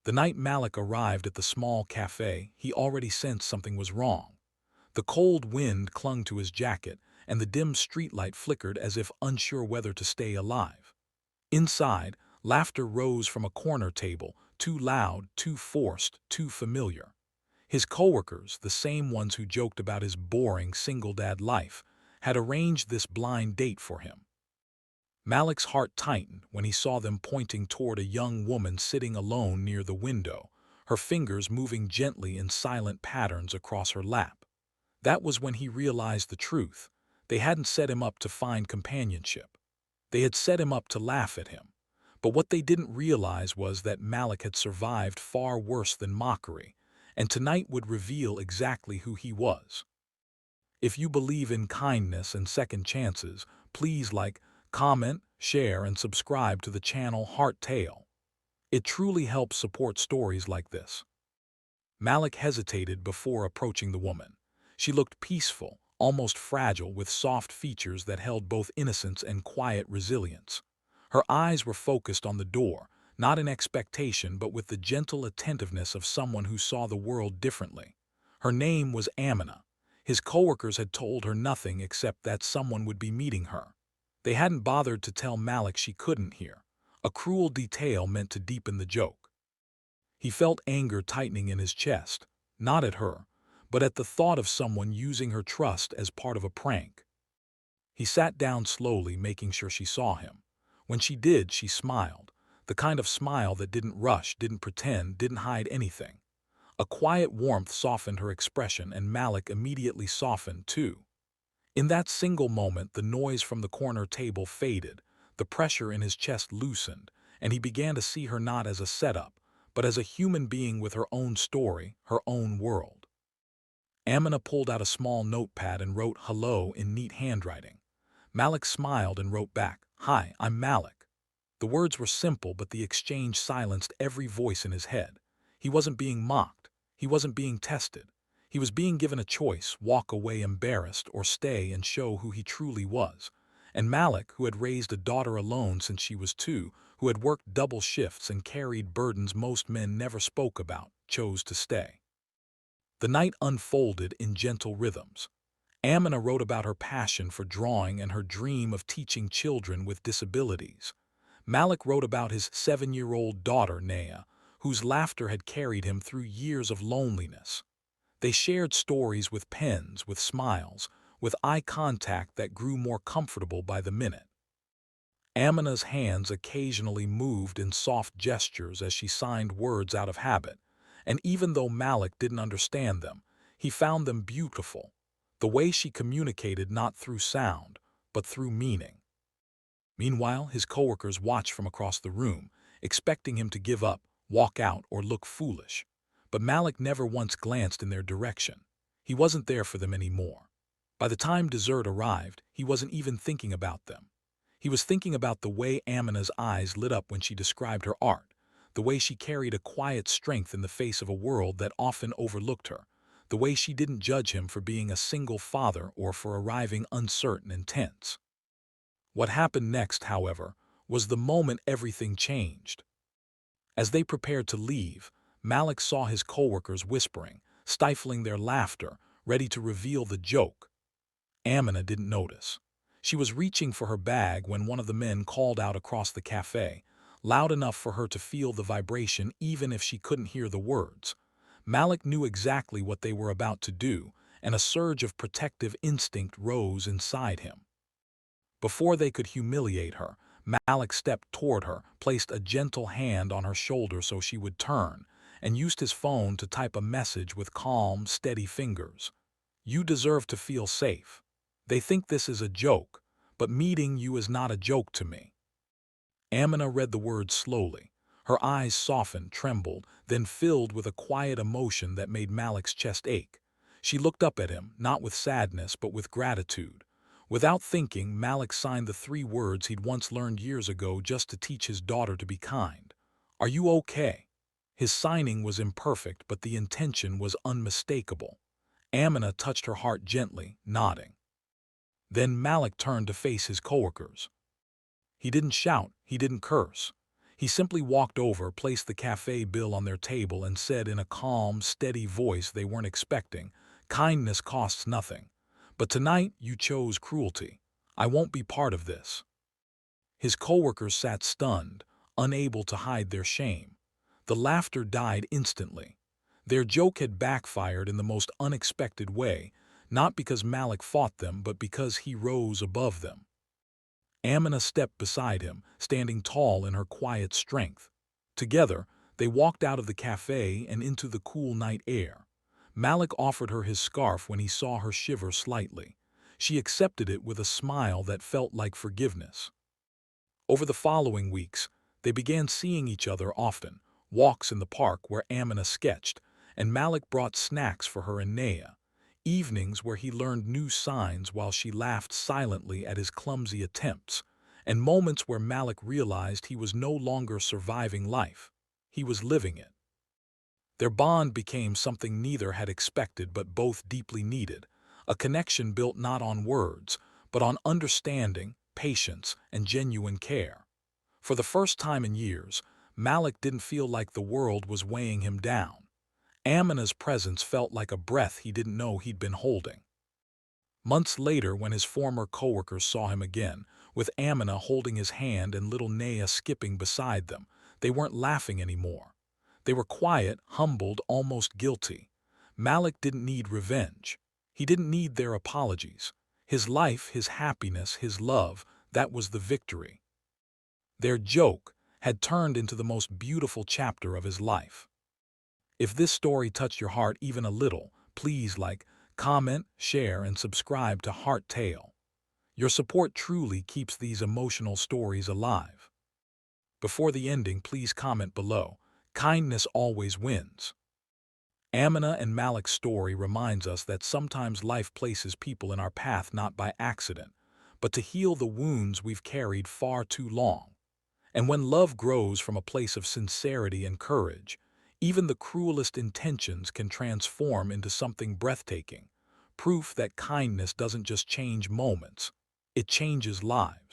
The night Malik arrived at the small cafe, he already sensed something was wrong. The cold wind clung to his jacket, and the dim streetlight flickered as if unsure whether to stay alive. Inside, laughter rose from a corner table, too loud, too forced, too familiar. His coworkers, the same ones who joked about his boring single-dad life, had arranged this blind date for him. Malik's heart tightened when he saw them pointing toward a young woman sitting alone near the window, her fingers moving gently in silent patterns across her lap. That was when he realized the truth. They hadn't set him up to find companionship. They had set him up to laugh at him. But what they didn't realize was that Malik had survived far worse than mockery, and tonight would reveal exactly who he was. If you believe in kindness and second chances, please like, comment, share, and subscribe to the channel Heart Tale. It truly helps support stories like this. Malik hesitated before approaching the woman. She looked peaceful, almost fragile, with soft features that held both innocence and quiet resilience. Her eyes were focused on the door, not in expectation but with the gentle attentiveness of someone who saw the world differently. Her name was Amina. His coworkers had told her nothing except that someone would be meeting her. They hadn't bothered to tell Malik she couldn't hear, a cruel detail meant to deepen the joke. He felt anger tightening in his chest, not at her, but at the thought of someone using her trust as part of a prank. He sat down slowly, making sure she saw him. When she did, she smiled, the kind of smile that didn't rush, didn't pretend, didn't hide anything. A quiet warmth softened her expression, and Malik immediately softened too. In that single moment, the noise from the corner table faded, the pressure in his chest loosened, and he began to see her not as a setup, but as a human being with her own story, her own world. Amina pulled out a small notepad and wrote "hello" in neat handwriting. Malik smiled and wrote back, "Hi, I'm Malik." The words were simple, but the exchange silenced every voice in his head. He wasn't being mocked. He wasn't being tested. He was being given a choice: walk away embarrassed or stay and show who he truly was. And Malik, who had raised a daughter alone since she was 2, who had worked double shifts and carried burdens most men never spoke about, chose to stay. The night unfolded in gentle rhythms. Amina wrote about her passion for drawing and her dream of teaching children with disabilities. Malik wrote about his 7-year-old daughter, Naya, whose laughter had carried him through years of loneliness. They shared stories with pens, with smiles, with eye contact that grew more comfortable by the minute. Amina's hands occasionally moved in soft gestures as she signed words out of habit, and even though Malik didn't understand them, he found them beautiful, the way she communicated not through sound, but through meaning. Meanwhile, his coworkers watched from across the room, expecting him to give up, walk out, or look foolish. But Malik never once glanced in their direction. He wasn't there for them anymore. By the time dessert arrived, he wasn't even thinking about them. He was thinking about the way Amina's eyes lit up when she described her art, the way she carried a quiet strength in the face of a world that often overlooked her, the way she didn't judge him for being a single father or for arriving uncertain and tense. What happened next, however, was the moment everything changed. As they prepared to leave, Malik saw his coworkers whispering, stifling their laughter, ready to reveal the joke. Amina didn't notice. She was reaching for her bag when one of the men called out across the cafe, loud enough for her to feel the vibration even if she couldn't hear the words. Malik knew exactly what they were about to do, and a surge of protective instinct rose inside him. Before they could humiliate her, Malik stepped toward her, placed a gentle hand on her shoulder so she would turn, and used his phone to type a message with calm, steady fingers. "You deserve to feel safe. They think this is a joke, but meeting you is not a joke to me." Amina read the words slowly. Her eyes softened, trembled, then filled with a quiet emotion that made Malik's chest ache. She looked up at him, not with sadness but with gratitude. Without thinking, Malik signed the 3 words he'd once learned years ago just to teach his daughter to be kind. "Are you okay?" His signing was imperfect, but the intention was unmistakable. Amina touched her heart gently, nodding. Then Malik turned to face his coworkers. He didn't shout, he didn't curse. He simply walked over, placed the cafe bill on their table, and said in a calm, steady voice they weren't expecting, "Kindness costs nothing. But tonight you chose cruelty. I won't be part of this." His coworkers sat stunned, unable to hide their shame. The laughter died instantly. Their joke had backfired in the most unexpected way, not because Malik fought them, but because he rose above them. Amina stepped beside him, standing tall in her quiet strength. Together, they walked out of the cafe and into the cool night air. Malik offered her his scarf when he saw her shiver slightly. She accepted it with a smile that felt like forgiveness. Over the following weeks, they began seeing each other often, walks in the park where Amina sketched, and Malik brought snacks for her and Naya, evenings where he learned new signs while she laughed silently at his clumsy attempts, and moments where Malik realized he was no longer surviving life, he was living it. Their bond became something neither had expected but both deeply needed, a connection built not on words, but on understanding, patience, and genuine care. For the first time in years, Malik didn't feel like the world was weighing him down. Amina's presence felt like a breath he didn't know he'd been holding. Months later, when his former coworkers saw him again, with Amina holding his hand and little Naya skipping beside them, they weren't laughing anymore. They were quiet, humbled, almost guilty. Malik didn't need revenge. He didn't need their apologies. His life, his happiness, his love, that was the victory. Their joke had turned into the most beautiful chapter of his life. If this story touched your heart even a little, please like, comment, share, and subscribe to Heart Tale. Your support truly keeps these emotional stories alive. Before the ending, please comment below. Kindness always wins. Amina and Malik's story reminds us that sometimes life places people in our path not by accident, but to heal the wounds we've carried far too long. And when love grows from a place of sincerity and courage, even the cruelest intentions can transform into something breathtaking, proof that kindness doesn't just change moments, it changes lives.